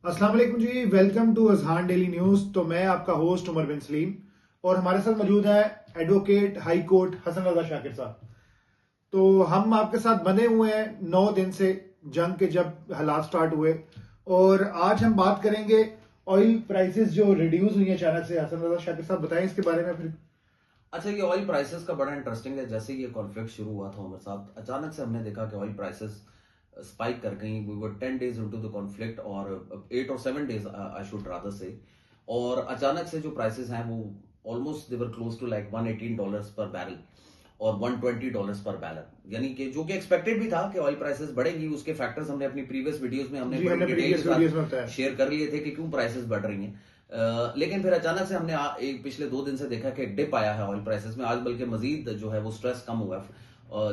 अस्सलाम वालेकुम जी, welcome to Azhan daily news. तो मैं आपका होस्ट उमर बिन सलीम और हमारे साथ मौजूद है advocate high court Hasan Raza Shakir साहब। तो हम आपके साथ बने हुए हैं 9 दिन से, जंग के जब हालात स्टार्ट हुए। और आज हम बात करेंगे ऑयल प्राइसेस जो रिड्यूस हुई है अचानक से। हसन रजा शाकिर साहब बताएं इसके बारे में फिर। अच्छा, ये ऑयल प्राइसेस का बड़ा इंटरेस्टिंग है। जैसे ये कॉन्फ्लिक्ट शुरू हुआ था हमारे साथ, अचानक से हमने देखा कि ऑयल प्राइसेस स्पाइक कर गई। We were 10 days into the conflict, और 8 और 7 डेज आई शुड रादर से। और अचानक से जो प्राइसेस हैं वो almost they were close to like $118 per barrel और $120 पर बैरल, यानी कि जो कि एक्सपेक्टेड भी था कि ऑयल प्राइसेस बढ़ेंगी। उसके फैक्टर्स हमने अपनी प्रीवियस वीडियोस में हमने जी, बड़ी हमने डिटेल के प्रीवियस वीडियोस में साथ बताया। शेयर कर लिए थे कि क्यों प्राइसेस बढ़ रही हैं। लेकिन फिर अचानक से हमने एक पिछले 2 दिन से देखा कि एक डिप आया है ऑयल प्राइसेस में। आज बल्कि मजीद जो है वो स्ट्रेस कम हुआ है,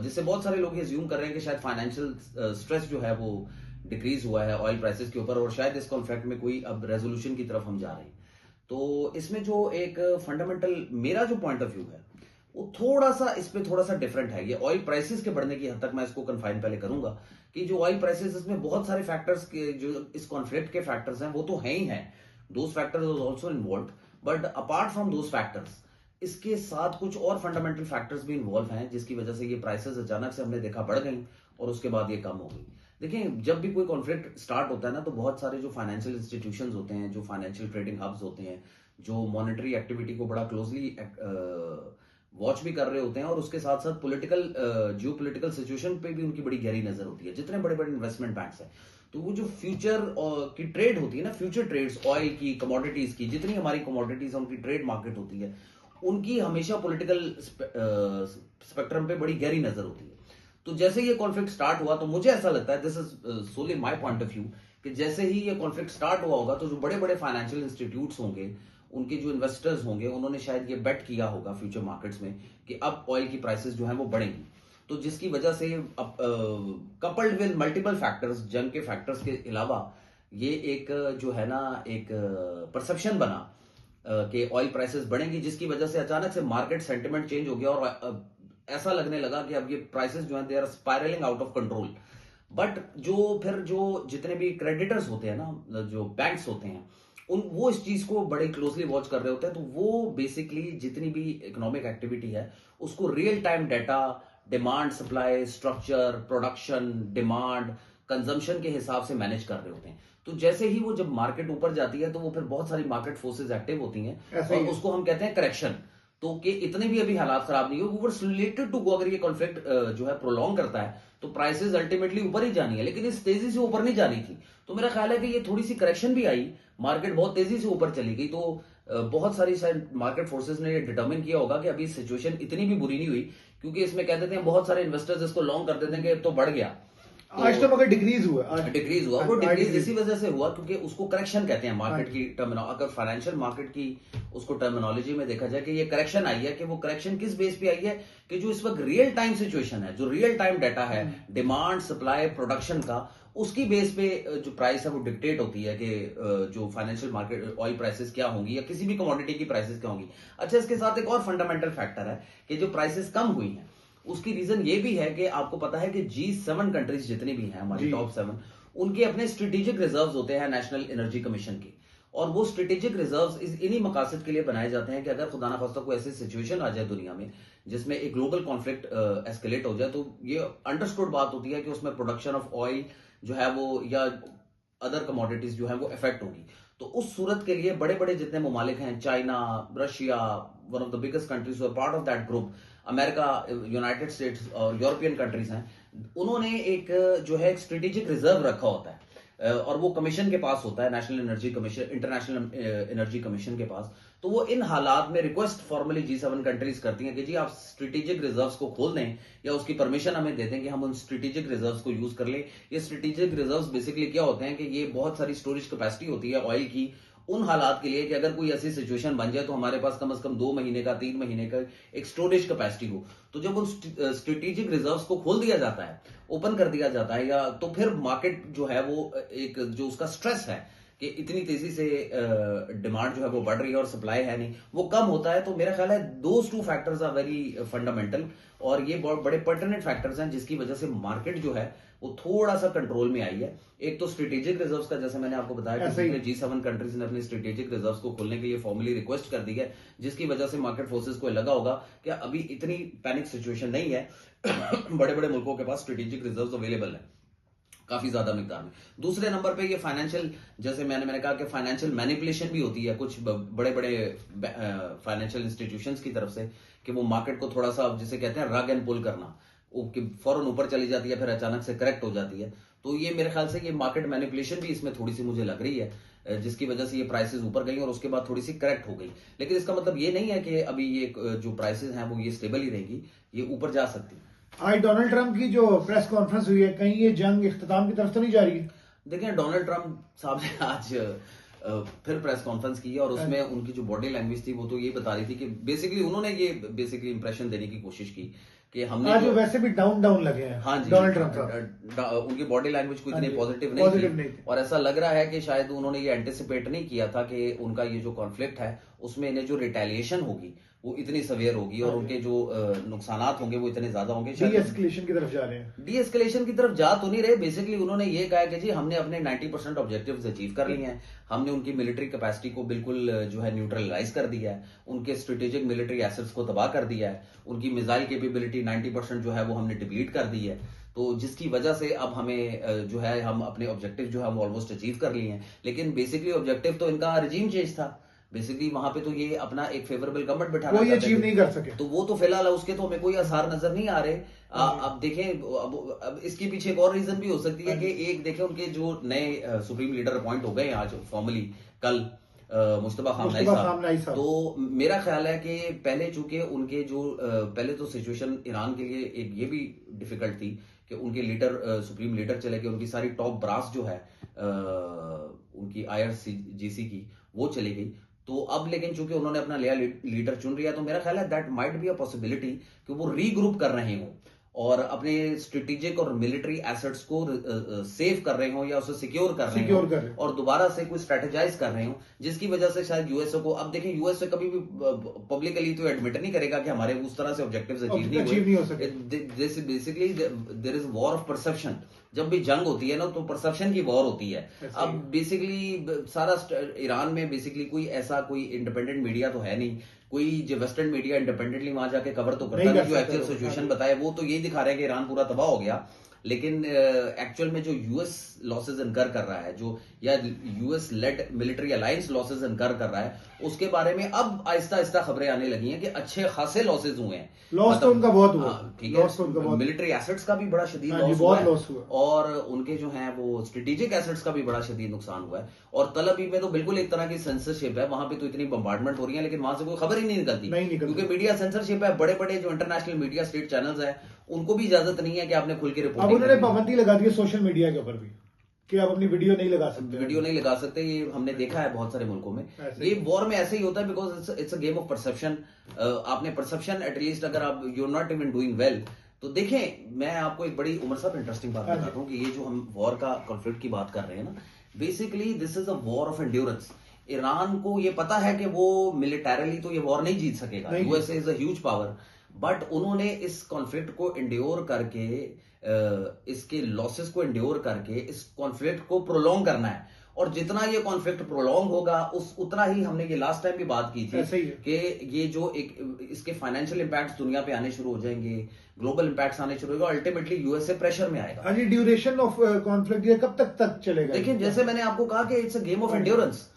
जिससे बहुत सारे लोग ये ज्यूम कर रहे हैं कि शायद फाइनेंशियल स्ट्रेस जो है वो डिक्रीज हुआ है ऑयल प्राइसेस के ऊपर, और शायद इस कॉन्फ्लिक्ट में कोई अब रेजोल्यूशन की तरफ हम जा रहे हैं। तो इसमें जो एक फंडामेंटल मेरा जो पॉइंट ऑफ व्यू है वो थोड़ा सा इस पे थोड़ा सा डिफरेंट है। ये ऑयल प्राइसेस के बढ़ने की हद तक मैं इसको कन्फाइन पहले करूंगा कि जो ऑयल प्राइसेस, इसमें बहुत सारे फैक्टर्स के जो इस कॉन्फ्लिक्ट के फैक्टर्स हैं वो तो है ही हैं। Those factors was also involve, but apart from those factors इसके साथ कुछ और फंडामेंटल फैक्टर्स भी इन्वॉल्व हैं, जिसकी वजह से ये प्राइसेस अचानक से हमने देखा बढ़ गई और उसके बाद ये कम हो गई। देखिए, जब भी कोई कॉन्फ्लिक्ट स्टार्ट होता है ना, तो बहुत सारे जो फाइनेंशियल इंस्टीट्यूशंस होते हैं, जो फाइनेंशियल ट्रेडिंग हब्स होते हैं, जो मॉनेटरी एक्टिविटी को बड़ा क्लोजली वॉच भी कर रहे होते हैं, और उसके साथ साथ पॉलिटिकल जियो पोलिटिकल सिचुएशन पे भी उनकी बड़ी गहरी नजर होती है। जितने बड़े बड़े इन्वेस्टमेंट बैंक्स हैं, तो वो जो फ्यूचर की ट्रेड होती है ना, फ्यूचर ट्रेड्स ऑयल की, कमोडिटीज की, जितनी हमारी कमोडिटीज उनकी ट्रेड मार्केट होती है, उनकी हमेशा पॉलिटिकल स्पेक्ट्रम पे बड़ी गहरी नजर होती है। तो जैसे ये कॉन्फ्लिक्ट स्टार्ट हुआ, तो मुझे ऐसा लगता है, this is solely my point of view, कि जैसे ही ये कॉन्फ्लिक्ट स्टार्ट हुआ होगा तो जो बड़े बड़े फाइनेंशियल इंस्टीट्यूट्स होंगे, उनके जो इन्वेस्टर्स होंगे, उन्होंने शायद ये बेट किया होगा फ्यूचर मार्केट्स में कि अब ऑयल की प्राइसेस जो है वो बढ़ेंगी। तो जिसकी वजह से कपल्ड विद मल्टीपल फैक्टर्स, जंग के फैक्टर्स के अलावा, ये एक जो है ना एक परसेप्शन बना कि ऑयल प्राइसेस बढ़ेंगी, जिसकी वजह से अचानक से मार्केट सेंटिमेंट चेंज हो गया और ऐसा लगने लगा कि अब ये प्राइसेस जो है they are spiralling out of control. But जो जितने भी क्रेडिटर्स होते हैं ना, जो बैंक्स होते हैं, उन वो इस चीज को बड़े क्लोजली वॉच कर रहे होते हैं। तो वो बेसिकली जितनी भी इकोनॉमिक एक्टिविटी है उसको real time data, demand supply structure, production, demand, consumption के हिसाब से मैनेज कर रहे होते हैं। तो जैसे ही वो जब मार्केट ऊपर जाती है तो वो फिर बहुत सारी मार्केट फोर्सेज एक्टिव होती हैं, ऐसा और ही है। उसको हम कहते हैं करेक्शन। तो कि इतने भी अभी हालात खराब नहीं हो, वो रिलेटेड टू गो, अगर ये कॉन्फ्लिक्ट जो है प्रोलॉन्ग करता है तो प्राइसेस अल्टीमेटली ऊपर ही जानी है, लेकिन इस तेजी से ऊपर नहीं जानी थी। तो मेरा ख्याल है कि ये थोड़ी सी करेक्शन भी आई, मार्केट बहुत तेजी से ऊपर चली गई। तो बहुत सारी शायद मार्केट फोर्सेस ने ये डिटरमिन किया होगा कि अभी सिचुएशन इतनी भी बुरी नहीं हुई, क्योंकि इसमें कह देते हैं बहुत सारे इन्वेस्टर्स इसको लॉन्ग कर देते हैं कि अब तो बढ़ गया। आज तो तो मगर डिक्रीज हुआ, आज डिक्रीज हुआ, वो आज डिक्रीज डिक्रीज। इसी वजह से हुआ क्योंकि उसको करेक्शन कहते हैं हाँ मार्केट जी। की अगर फाइनेंशियल मार्केट की उसको टर्मिनोलॉजी में देखा जाए कि ये करेक्शन आई है, कि वो करेक्शन किस बेस पे आई है, कि जो इस वक्त रियल टाइम सिचुएशन है, जो रियल टाइम डाटा है डिमांड सप्लाई प्रोडक्शन का, उसकी बेस पे जो प्राइस है वो डिक्टेट होती है कि जो फाइनेंशियल मार्केट ऑयल प्राइसेस क्या होंगी या किसी भी कमोडिटी की प्राइसेस क्या होंगी। अच्छा, इसके साथ एक और फंडामेंटल फैक्टर है कि जो प्राइसेस कम हुई हैं उसकी रीजन ये भी है कि आपको पता है कि G7 कंट्रीज जितनी भी हैं, हमारी जी। टॉप 7, उनके अपने स्ट्रेटेजिक रिजर्व्स होते हैं नेशनल एनर्जी कमीशन के। और वो स्ट्रेटेजिक रिजर्व्स इन्हीं मकासद के लिए बनाए जाते हैं कि अगर खुदा ना खास्ता कोई ऐसी सिचुएशन आ जाए दुनिया में जिसमें एक ग्लोबल कॉन्फ्लिक्ट एस्केलेट हो जाए, तो ये अंडरस्टूड बात होती है कि उसमें प्रोडक्शन ऑफ ऑयल जो है वो, या अदर कमोडिटीज जो है वो इफेक्ट होगी। तो उस सूरत के लिए बड़े बड़े जितने ममालिक हैं, China, Russia, one of the biggest countries part of that group, America, United states और यूरोपियन कंट्रीज हैं, उन्होंने एक जो है एक स्ट्रेटेजिक रिजर्व रखा होता है, और वो कमीशन के पास होता है, national energy commission, international energy commission के पास। तो वो इन हालात में रिक्वेस्ट फॉर्मली G7 कंट्रीज करती हैं कि जी आप स्ट्रेटेजिक रिजर्व्स को खोल दें या उसकी परमिशन हमें दे दें कि हम उन स्ट्रेटेजिक रिजर्व्स को यूज कर लें। ये स्ट्रेटेजिक रिजर्व्स बेसिकली क्या होते हैं कि ये बहुत सारी स्टोरेज कैपेसिटी होती है ऑयल की उन हालात के लिए कि अगर कोई ऐसी सिचुएशन बन जाए तो हमारे पास कम से कम 2 महीने का, 3 महीने का एक स्टोरेज कैपेसिटी हो। तो जब उन स्ट्रेटेजिक रिजर्व्स को खोल दिया जाता है, ओपन कर दिया जाता है, या तो फिर मार्केट जो है वो एक जो उसका स्ट्रेस है कि इतनी तेजी से डिमांड जो है वो बढ़ रही है और सप्लाई है नहीं, वो कम होता है। तो मेरा ख्याल है those two factors are very fundamental, और ये बहुत बड़े पर्टिनेंट फैक्टर्स हैं जिसकी वजह से मार्केट जो है वो थोड़ा सा कंट्रोल में आई है। एक तो स्ट्रेटेजिक रिजर्व्स का, जैसे मैंने आपको बताया कि G7 कंट्रीज ने अपनी स्ट्रेटेजिक रिजर्व्स को खोलने के लिए फॉर्मली रिक्वेस्ट कर दी है, जिसकी वजह से मार्केट फोर्सेस को लगा होगा कि अभी इतनी पैनिक सिचुएशन नहीं है। बड़े बड़े मुल्कों के पास स्ट्रेटेजिक रिजर्व्स अवेलेबल है काफी ज्यादा मिकदार में। दूसरे नंबर पे ये फाइनेंशियल, जैसे मैंने कहा कि फाइनेंशियल मैनिपुलेशन भी होती है कुछ बड़े बड़े फाइनेंशियल इंस्टीट्यूशंस की तरफ से, कि वो मार्केट को थोड़ा सा, जिसे कहते हैं रग एंड पुल करना, वो फौरन ऊपर चली जाती है फिर अचानक से करेक्ट हो जाती है। तो ये मेरे ख्याल से ये मार्केट मैनिपुलेशन भी इसमें थोड़ी सी मुझे लग रही है, जिसकी वजह से ये प्राइसेस ऊपर गई और उसके बाद थोड़ी सी करेक्ट हो गई। लेकिन इसका मतलब ये नहीं है कि अभी ये जो प्राइसेस हैं वो ये स्टेबल ही रहेगी, ये ऊपर जा सकती है। आज डोनाल्ड ट्रंप की जो प्रेस कॉन्फ्रेंस हुई है, कहीं ये जंग इख्तिताम की तरफ तो नहीं जा रही है? देखिए, डोनाल्ड ट्रंप साहब ने आज फिर प्रेस कॉन्फ्रेंस की और उसमें उनकी जो बॉडी लैंग्वेज थी वो तो ये बता रही थी कि बेसिकली उन्होंने ये इंप्रेशन देने की कोशिश की कि हमने आज वैसे भी डाउन लगे हैं। हाँ जी, डोनाल्ड ट्रंप उनकी बॉडी लैंग्वेज को इतनी पॉजिटिव नहीं थी और ऐसा लग रहा है कि शायद उन्होंने ये एंटिसिपेट नहीं किया था कि उनका ये जो कॉन्फ्लिक्ट है उसमें इन्हें जो रिटेलिएशन होगी वो इतनी सवेयर होगी और उनके जो नुकसानात होंगे वो इतने ज्यादा होंगे। डी एस्केलेशन की तरफ जा रहे हैं। डी एस्केलेशन की तरफ जा तो नहीं रहे, बेसिकली उन्होंने ये कहा कि जी हमने अपने 90% ऑब्जेक्टिव्स अचीव कर लिए हैं, हमने उनकी मिलिट्री कैपेसिटी को बिल्कुल जो है न्यूट्रलाइज कर दिया है, उनके स्ट्रेटेजिक मिलिट्री एसेट्स को तबाह कर दिया है, उनकी मिसाइल कैपेबिलिटी 90% जो है वो हमने डिप्लीट कर दी है। तो जिसकी वजह से अब हमें जो है हम अपने ऑब्जेक्टिव जो है हम ऑलमोस्ट अचीव कर लिए हैं। लेकिन बेसिकली ऑब्जेक्टिव तो इनका रिजीम चेंज था, बेसिकली वहां पे तो ये अपना एक फेवरेबल गवर्नमेंट बैठाना वो ये अचीव नहीं कर सके, तो वो तो फिलहाल उसके तो हमें कोई आसार नजर नहीं आ रहे। अब देखें, अब इसके पीछे एक और रीजन भी हो सकती है कि एक देखें उनके जो नए सुप्रीम लीडर अपॉइंट हो गए आज फॉर्मली कल, मुश्तबा खामनाई साहब, तो मेरा ख्याल है कि पहले चूंकि उनके जो पहले तो सिचुएशन ईरान के लिए एक ये भी डिफिकल्ट थी कि उनके लीडर सुप्रीम लीडर चले गए, उनकी सारी टॉप ब्रास जो है उनकी IRGC की वो चली गई। तो अब लेकिन चूंकि उन्होंने अपना नया लीडर चुन लिया, तो मेरा ख्याल है that might be a possibility कि वो रीग्रुप कर रहे हो और अपने स्ट्रेटेजिक और मिलिट्री एसेट्स को सेव कर रहे हो या उसे सिक्योर कर रहे हो और दोबारा से कोई स्ट्रेटेजाइज कर रहे हो, जिसकी वजह से शायद यूएसए को, अब देखें यूएसए कभी भी पब्लिकली तो एडमिट नहीं करेगा कि हमारे उस तरह से ऑब्जेक्टिव्स अचीव नहीं हो सके। Basically there is war of perception. जब भी जंग होती है ना तो परसेप्शन की वॉर होती है। अब बेसिकली सारा ईरान में बेसिकली कोई इंडिपेंडेंट मीडिया तो है नहीं, कोई जो वेस्टर्न मीडिया इंडिपेंडेंटली वहां जाके कवर तो करता नहीं, जो एक्चुअल सिचुएशन बताए वो तो यही दिखा रहे हैं कि ईरान पूरा तबाह हो गया। लेकिन एक्चुअल में जो यूएस लॉसेज इनकर कर रहा है, जो या US led military alliance losses इनकर कर रहा है, उसके बारे में अब आहिस्ता आहिस्ता खबरें आने लगी हैं कि अच्छे खासे लॉसेज हुए हैं। लॉस तो उनका बहुत हुआ, ठीक है, मिलिट्री एसेट्स का भी बड़ा शदीद लॉस हुआ और उनके जो है वो स्ट्रेटेजिक एसेट्स का भी बड़ा शदीद नुकसान हुआ है। और तल अवीव में तो बिल्कुल एक तरह की सेंसरशिप है, वहां पे तो इतनी बम्बार्डमेंट हो रही है लेकिन वहां से कोई खबर ही नहीं निकलती क्योंकि मीडिया सेंसरशिप है। बड़े बड़े जो इंटरनेशनल मीडिया स्टेट चैनल्स है उनको भी इजाजत नहीं है कि आपने खुल के रिपोर्ट। अब उन्होंने पाबंदी लगा दी है सोशल मीडिया के ऊपर भी कि आप अपनी वीडियो नहीं लगा सकते, ये हमने देखा है बहुत सारे मुल्कों में। ये वॉर में ऐसे ही होता है because it's a game of perception. आपने परसेप्शन एटलीस्ट अगर आप you are not even doing well, तो देखें मैं आपको एक बड़ी उमर साहब इंटरेस्टिंग बात बताता हूँ कि ये जो हम वॉर का कॉन्फ्लिक्ट की बात कर रहे हैं ना, basically this is a war of endurance. Iran को ये पता है कि वो मिलिटरीली तो ये वॉर नहीं जीत सकेगा, USA is a huge power, but उन्होंने इस कॉन्फ्लिक्ट को एंड्योर करके इसके लॉसेस को एंड्योर करके इस कॉन्फ्लिक्ट को प्रोलॉन्ग करना है। और जितना ये कॉन्फ्लिक्ट प्रोलॉन्ग होगा उतना ही, हमने ये लास्ट टाइम भी बात की थी कि ये जो एक इसके फाइनेंशियल इंपैक्ट्स दुनिया पे आने शुरू हो जाएंगे, ग्लोबल इंपैक्ट्स आने शुरू होगा, अल्टीमेटली यूएसए प्रेशर में आएगा। हाँ जी, ड्यूरेशन ऑफ कॉन्फ्लिक्ट ये कब तक चलेगा? देखिए जैसे मैंने आपको कहा कि it's a game of endurance.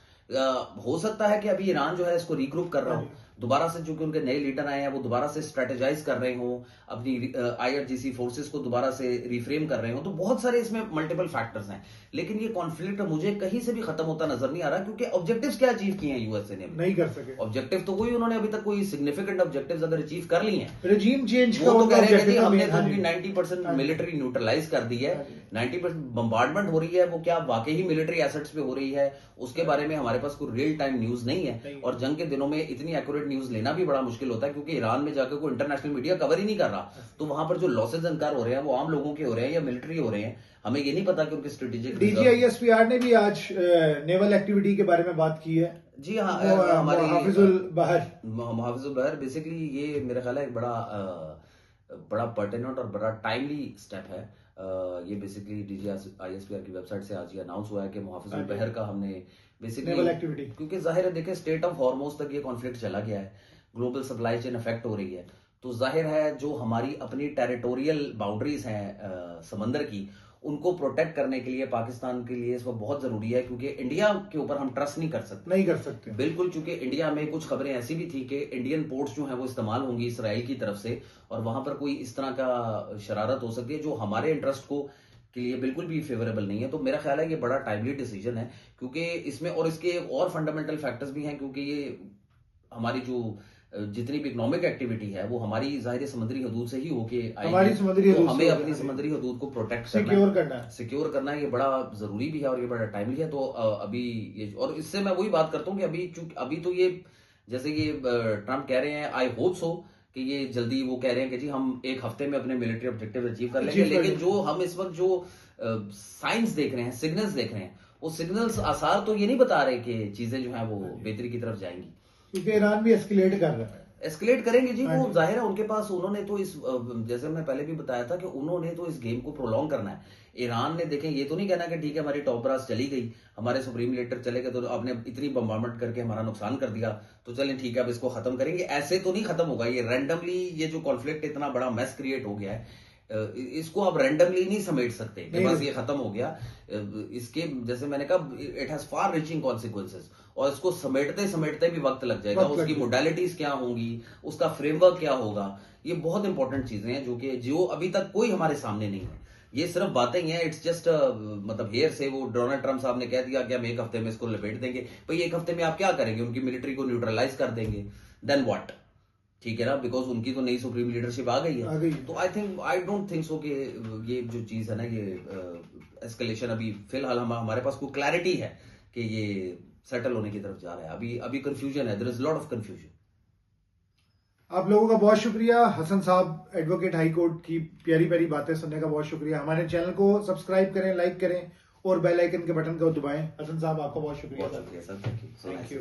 हो सकता है कि अभी ईरान जो है इसको रिग्रुप कर रहा हो दोबारा से, चूंकि उनके नए लीडर आए हैं वो दोबारा से स्ट्रेटेजाइज कर रहे हो, अपनी IRGC फोर्सेस को दोबारा से रिफ्रेम कर रहे हो, तो बहुत सारे इसमें मल्टीपल फैक्टर्स हैं। लेकिन ये कॉन्फ्लिक्ट मुझे कहीं से भी खत्म होता नजर नहीं आ रहा क्योंकि ऑब्जेक्टिव्स क्या अचीव किए हैं यूएसए ने? नहीं कर सके ऑब्जेक्टिव तो कोई, उन्होंने अभी तक कोई सिग्निफिकेंट ऑब्जेक्टिव्स अगर अचीव कर लिए हैं, रेजिम चेंज वो तो कह रहे हैं कि हमने तो उनकी 90% मिलिट्री न्यूट्रलाइज कर दी है, 90% बम्बार्डमेंट हो रही है, वो क्या वाकई ही मिलिट्री एसेट्स पे हो रही है उसके बारे में हमारे पास कोई रियल टाइम न्यूज नहीं है। और जंग के दिनों में इतनी एक्यूरेट न्यूज लेना भी बड़ा मुश्किल होता है क्योंकि ईरान में जाकर कोई इंटरनेशनल मीडिया कवर ही नहीं कर रहा, तो वहां पर जो लॉसेज इनकार हो रहे हैं वो आम लोगों के हो रहे हैं या मिलिट्री हो रहे हैं, हमें ये नहीं पता कि उनके स्ट्रेटेजिक। DGISPR ने भी आज नेवल एक्टिविटी के बारे में बात की है। जी हाँ, हमारे हाफिजुल बहर बेसिकली ये मेरा ख्याल है एक बड़ा पर्टिनेंट और बड़ा टाइमली स्टेप है। ये बेसिकली DGISPR की वेबसाइट से आज ये अनाउंस हुआ है कि मुहाफिजुल बहर का हमने नेवल बेसिकली, एक्टिविटी, क्योंकि जाहिर है देखिए स्टेट ऑफ हॉर्मोज तक ये कॉन्फ्लिक्ट चला गया है, ग्लोबल सप्लाई चेन अफेक्ट हो रही है, तो जाहिर है जो हमारी अपनी टेरिटोरियल बाउंड्रीज हैं समंदर की, उनको प्रोटेक्ट करने के लिए पाकिस्तान के लिए इस वक्त बहुत जरूरी है, क्योंकि इंडिया के ऊपर हम ट्रस्ट नहीं कर सकते बिल्कुल, क्योंकि इंडिया में कुछ खबरें ऐसी भी थी कि इंडियन पोर्ट्स जो हैं वो इस्तेमाल होंगी इसराइल की तरफ से, और वहां पर कोई इस तरह का शरारत हो सकती है जो हमारे इंटरेस्ट को के लिए बिल्कुल भी फेवरेबल नहीं है। तो मेरा ख्याल है ये बड़ा टाइमली डिसीजन है, क्योंकि इसमें और इसके और फंडामेंटल फैक्टर्स भी हैं, क्योंकि ये हमारी जो जितनी भी इकोनॉमिक एक्टिविटी है वो हमारी जाहिर समुद्री हदूद से ही होके आएगी, तो हमें अपनी समुद्री हदूद को प्रोटेक्ट सिक्योर करना है, ये बड़ा जरूरी भी है और ये बड़ा टाइमली है। तो अभी ये, और इससे मैं वही बात करता हूँ कि अभी तो ये जैसे ये ट्रम्प कह रहे हैं, आई होप सो कि ये जल्दी वो कह रहे हैं कि जी हम एक हफ्ते में अपने मिलिट्री ऑब्जेक्टिव अचीव कर लेंगे, लेकिन जो हम इस वक्त जो साइंस देख रहे हैं, सिग्नल्स देख रहे हैं, वो सिग्नल्स आसार तो ये नहीं बता रहे कि चीजें जो है वो बेहतरी की तरफ जाएंगी, क्योंकि ईरान भी एस्केलेट कर रहा है, एस्केलेट करेंगे जी, वो जाहिर है उनके पास, उन्होंने तो इस, जैसे मैं पहले भी बताया था कि उन्होंने तो इस गेम को प्रोलॉन्ग करना है। ईरान ने देखें ये तो नहीं कहना कि ठीक है हमारी टॉप रास चली गई, हमारे सुप्रीम लीडर चले गए, तो आपने इतनी बम्बार्मेंट करके हमारा नुकसान कर दिया, तो चलें ठीक है अब इसको खत्म करेंगे, ऐसे तो नहीं खत्म होगा ये रैंडमली। ये जो कॉन्फ्लिक्ट इतना बड़ा मैस क्रिएट हो गया है, इसको आप रैंडमली नहीं समेट सकते कि बस ये खत्म हो गया। इसके जैसे मैंने कहा it has far reaching consequences, और इसको समेटते समेटते भी वक्त लग जाएगा, उसकी मोडालिटीज क्या होंगी, उसका फ्रेमवर्क क्या होगा, ये बहुत इंपॉर्टेंट चीजें हैं जो अभी तक कोई हमारे सामने नहीं है। ये सिर्फ बातें ही हैं, इट्स जस्ट मतलब हेयर से वो डोनाल्ड ट्रम्प साहब ने कह दिया कि हम एक हफ्ते में इसको लपेट देंगे, भाई एक हफ्ते में आप क्या करेंगे, उनकी मिलिट्री को न्यूट्रलाइज कर देंगे, देन व्हाट, ठीक है ना, बिकॉज उनकी तो नई सुप्रीम लीडरशिप आ गई है। तो आई डोंट थिंक सो कि ये जो चीज है ना, ये एस्केलेशन अभी फिलहाल हमारे पास कोई क्लैरिटी है कि ये सेटल होने की तरफ जा रहा है, अभी कंफ्यूजन है, there is lot of confusion. आप लोगों का बहुत शुक्रिया, हसन साहब एडवोकेट हाई कोर्ट की प्यारी प्यारी बातें सुनने का बहुत शुक्रिया। हमारे चैनल को सब्सक्राइब करें, लाइक करें और बेल आइकन के बटन को दबाएं। हसन साहब आपका बहुत शुक्रिया सर, थैंक यू।